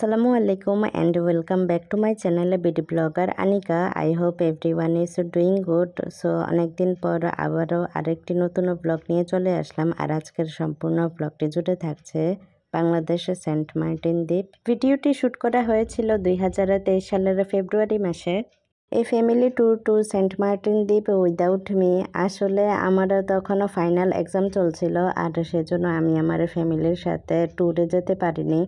Assalamu alaikum and welcome back to my channel beauty blogger Anika. I hope everyone is doing good. So অনেকদিন পর আবারও আরেকটি নতুন blog নিয়ে চলে আসলাম আর আজকের সম্পূর্ণ ব্লগটি জুড়ে থাকছে বাংলাদেশের সেন্ট মার্টিন দ্বীপ। ভিডিওটি শুট করা হয়েছিল 2023 সালের ফেব্রুয়ারি মাসে। এই family tour to Saint Martin দ্বীপ উইদাউট মি। আসলে আমার তখনও ফাইনাল এক্সাম চলছিল আর সেজন্য আমি আমার ফ্যামিলির সাথে ট্যুরে যেতে পারিনি।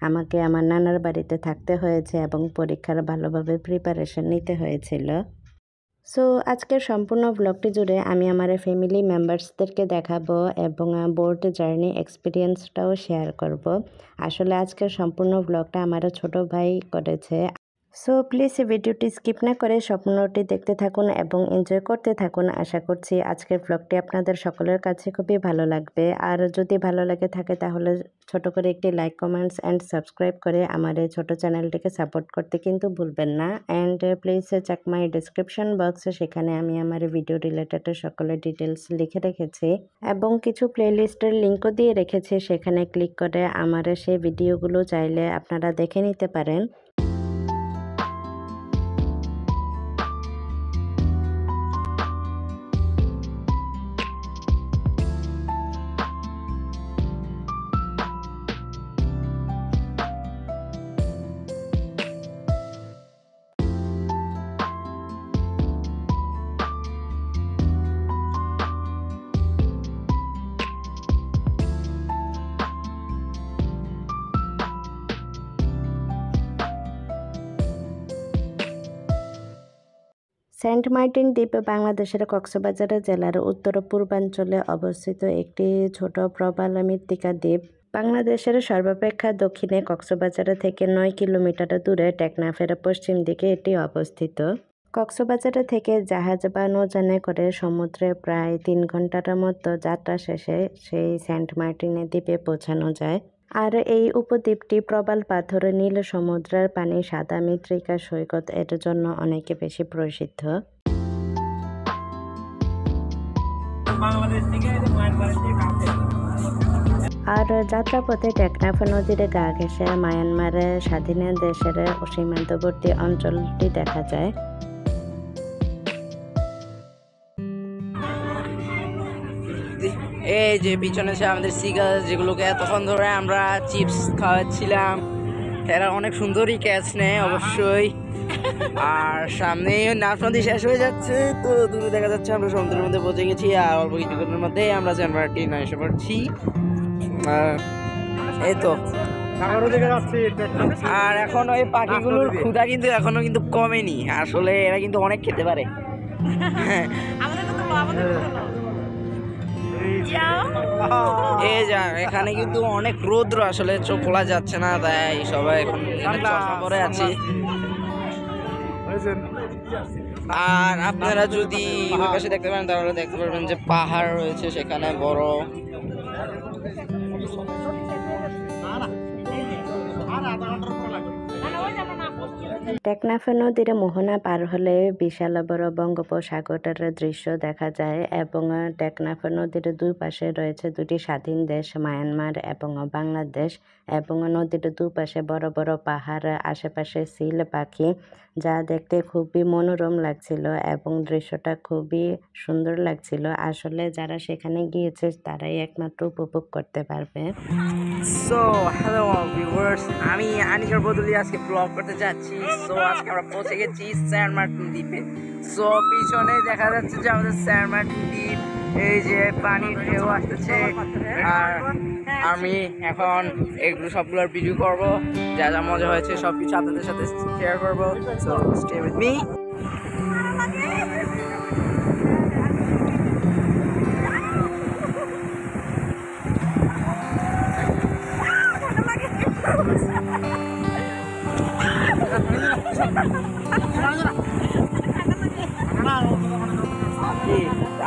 আমাকে আমার নানার বাড়িতে থাকতে হয়েছে এবং পরীক্ষার ভালোভাবে প্রিপারেশন নিতে হয়েছিল। সো আজকের সম্পূর্ণ ব্লগটি জুড়ে আমি আমার ফ্যামিলি মেম্বার্সদেরকে দেখাবো এবং বোট জার্নি এক্সপিরিয়েন্সটাও শেয়ার করব। আসলে আজকের সম্পূর্ণ ব্লগটা আমার ছোট ভাই করেছে। সো প্লিজ ভিডিওটি স্কিপ না করে সম্পূর্ণটি দেখতে থাকুন এবং এনজয় করতে থাকুন। আশা করছি আজকের ব্লগটি আপনাদের সকলের কাছে খুবই ভালো লাগবে। আর যদি ভালো লাগে থাকে তাহলে ছোট করে একটি লাইক, কমেন্টস অ্যান্ড সাবস্ক্রাইব করে আমার এই ছোটো চ্যানেলটিকে সাপোর্ট করতে কিন্তু ভুলবেন না। And please check my description বক্সে, সেখানে আমি আমার ভিডিও রিলেটেড সকলের ডিটেলস লিখে রেখেছি এবং কিছু প্লেলিস্টের লিঙ্কও দিয়ে রেখেছি। সেখানে ক্লিক করে আমার সেই ভিডিওগুলো চাইলে আপনারা দেখে নিতে পারেন। সেন্ট মার্টিন দ্বীপ বাংলাদেশের কক্সবাজার জেলার উত্তর পূর্বাঞ্চলে অবস্থিত একটি ছোট প্রবাল মৃত্তিকা দ্বীপ। বাংলাদেশের সর্বাপেক্ষা দক্ষিণে কক্সবাজার থেকে 9 কিলোমিটার দূরে টেকনাফের পশ্চিম দিকে এটি অবস্থিত। কক্সবাজার থেকে জাহাজ বা নৌযানে করে সমুদ্রে প্রায় 3 ঘন্টার মতো যাত্রা শেষে সেই সেন্ট মার্টিন দ্বীপে পৌঁছানো যায়। আর এই উপদ্বীপটি প্রবাল পাথর, নীল সমুদ্রের পানি, সাদা মৃত্তিকা সৈকত এর জন্য অনেক বেশি প্রসিদ্ধ। আর যাত্রাপথে টেকনাফ নদীর গা ঘেঁষে মায়ানমারের স্বাধীন দেশের সীমান্তবর্তী অঞ্চলটি দেখা যায়। এই যে পিছনে আছে আমাদের সিগাল, যেগুলোকে এতক্ষণ ধরে আমরা চিপস খাওয়াচ্ছিলাম। এরা অনেক সুন্দরই ক্যাচ নেয় অবশ্যই। আর সামনে নাফ নদী শেষ হয়ে যাচ্ছে, তো দূরে দেখা যাচ্ছে আমরা সমুদ্রের মধ্যে পৌঁছে গেছি। আর অল্প কিছুক্ষণের মধ্যে আমরা সেন্ট মার্টিন এসে পড়ছি। এই তো আর এখন ওই পাখিগুলোর ক্ষুধা কিন্তু এখনো কিন্তু কমেনি। আসলে এরা কিন্তু অনেক খেতে পারে। এখানে কিন্তু অনেক রৌদ্র, আসলে চোখ খোলা যাচ্ছে না, তাই সবাই এখন চশমা পরে আছি। আর আপনারা যদি ওই পাশে দেখতে পারেন তাহলে দেখতে পারবেন যে পাহাড় রয়েছে সেখানে বড়। টেকনাফ নদীর মোহনা পার হলে বিশাল বড় বঙ্গোপসাগরের দৃশ্য দেখা যায় এবং টেকনাফ নদীর দুই পাশে রয়েছে দুটি স্বাধীন দেশ, মায়ানমার এবং বাংলাদেশ, এবং নদীর দুপাশে বড় বড় পাহাড়, আশেপাশে সিল পাখি, যা দেখতে খুবই মনোরম লাগছিল এবং দৃশ্যটা খুবই সুন্দর লাগছিল। আসলে যারা সেখানে গিয়েছে তারাই একমাত্র উপভোগ করতে পারবে। সো হ্যালো ভিউয়ার্স, আমি আনিকার বদলি আজকে ব্লগ করতে যাচ্ছি। সো আজকে আমরা পৌঁছে গেছি সেন্ট মার্টিন দ্বীপে। সো পিছনে দেখা যাচ্ছে যে আমাদের সেন্ট মার্টিন দ্বীপ, এই যে পানির ঢেউ আসতেছে। আর আমি এখন এগুলো সবগুলোর ভিডিও করবো, যা যা মজা হয়েছে সব কিছু আপনাদের সাথে শেয়ার করবো। So stay with me.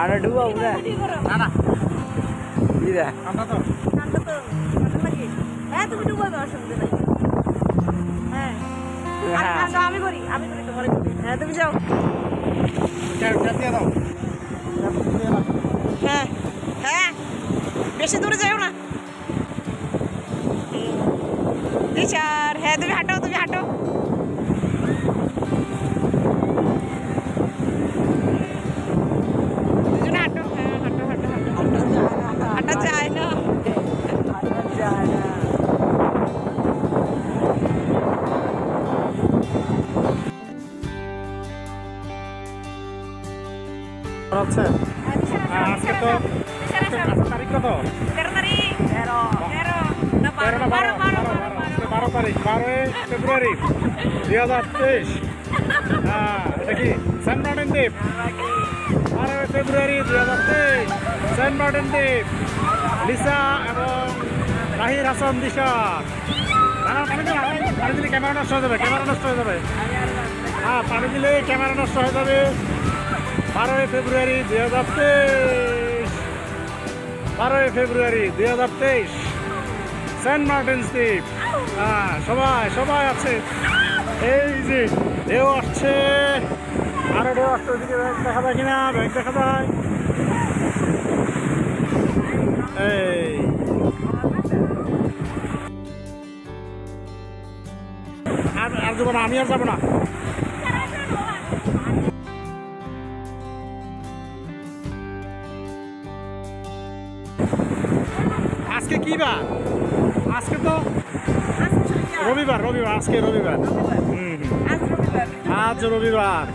আরে ডুবো না না দিদা ঠান্ডা তো লাগে। হ্যাঁ তুমি ডুবো না, অসুবিধা নাই। হ্যাঁ আমি করি তোমার। হ্যাঁ তুমি যাও, হ্যাঁ হ্যাঁ বেশি দূরে যাও না। দিশার হ্যাঁ তুমি হাঁটো দুজনে হাঁটো হ্যাঁ হাঁটা যায় না হচ্ছে আজকে তো তারিখ কত 13 তারিখ 12 তারিখ 12 ফেব্রুয়ারি 2023 এটা কি সেন্ট মার্টিন দ্বীপ 12 ফেব্রুয়ারি 2023 সেন্ট মার্টিন দ্বীপ লিসা এবং তাহির হাসান দিশা পানি দিলে ক্যামেরা নষ্ট হয়ে যাবে হ্যাঁ পানি দিলে ক্যামেরা নষ্ট হয়ে যাবে 12 ফেব্রুয়ারি 2023 12 ফেব্রুয়ারি 2023 সেন্ট মার্টিনস দ্বীপ হ্যাঁ সবাই আছে এই যে ঢেউ আসছে আরো ঢেউ আসছে ওইদিকে ব্যাগ দেখা যায় কিনা ব্যাগ দেখা যায় এই আর যাবো না আমি আর যাবো না আজকে কি বার আজকে তো রবিবার আজকে রবিবার আজ রবিবার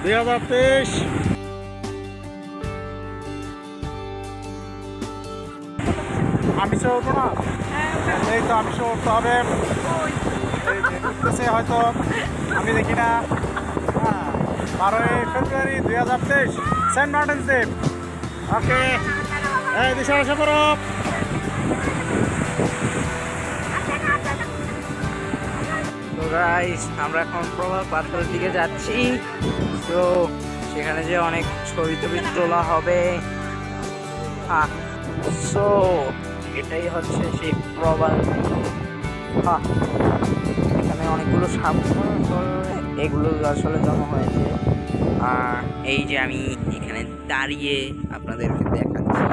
2023 আমি সে উঠবো না এই তো আমি সে উঠতে হবে উঠতেছে হয়তো আমি দেখি না 12 ফেব্রুয়ারি 2023 সেন্ট মার্টিনস দ্বীপ ওকে এই দিশা এসে পড়ো তো গাইস আমরা এখন প্রবাল পাথরের দিকে যাচ্ছি তো সেখানে যে অনেক ছবি তোলা হবে সো এটাই হচ্ছে সেই প্রবাল এখানে অনেকগুলো সাপ এগুলো আসলে জমা হয়েছে আর এই যে আমি এখানে দাঁড়িয়ে আপনাদেরকে দেখাচ্ছি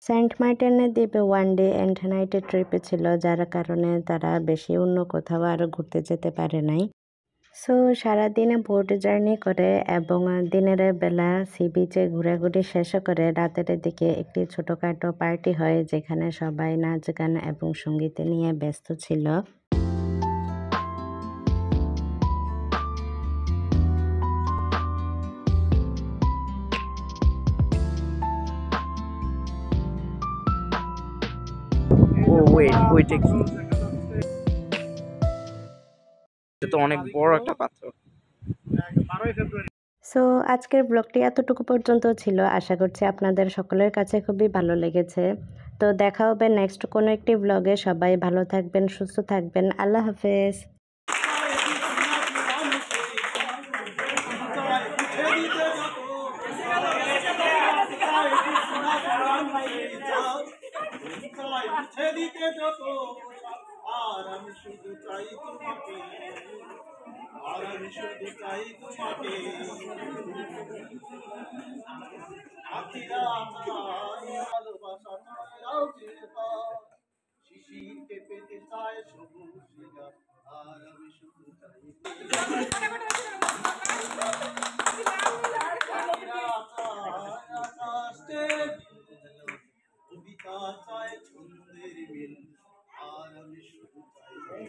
সেন্ট মার্টিনের দ্বীপে 1 ডে অ্যান্ড নাইটের ট্রিপে ছিল, যার কারণে তারা বেশি অন্য কোথাও আরও ঘুরতে যেতে পারে নাই। সো সারাদিনে বোট জার্নি করে এবং দিনের বেলা সি বিচে ঘোরাঘুরি শেষ করে রাতের দিকে একটি ছোটোখাটো পার্টি হয়, যেখানে সবাই নাচ গান এবং সঙ্গীতে নিয়ে ব্যস্ত ছিল। ওইটা কি এটা তো অনেক বড় একটা পাথর। সো আজকের ব্লগটি এতটুকু পর্যন্ত ছিল। আশা করছি আপনাদের সকলের কাছে খুবই ভালো লেগেছে। তো দেখা হবে নেক্সট কোনো একটি ব্লগে। সবাই ভালো থাকবেন, সুস্থ থাকবেন। আল্লাহ হাফেজ। আর আমি শুধু চাই তোমাকে শিশিরকে পেতে চায় সবুজ আর আমি শুধু কবিতা চায় ছন্দের মিল আর আমি শুধু চাই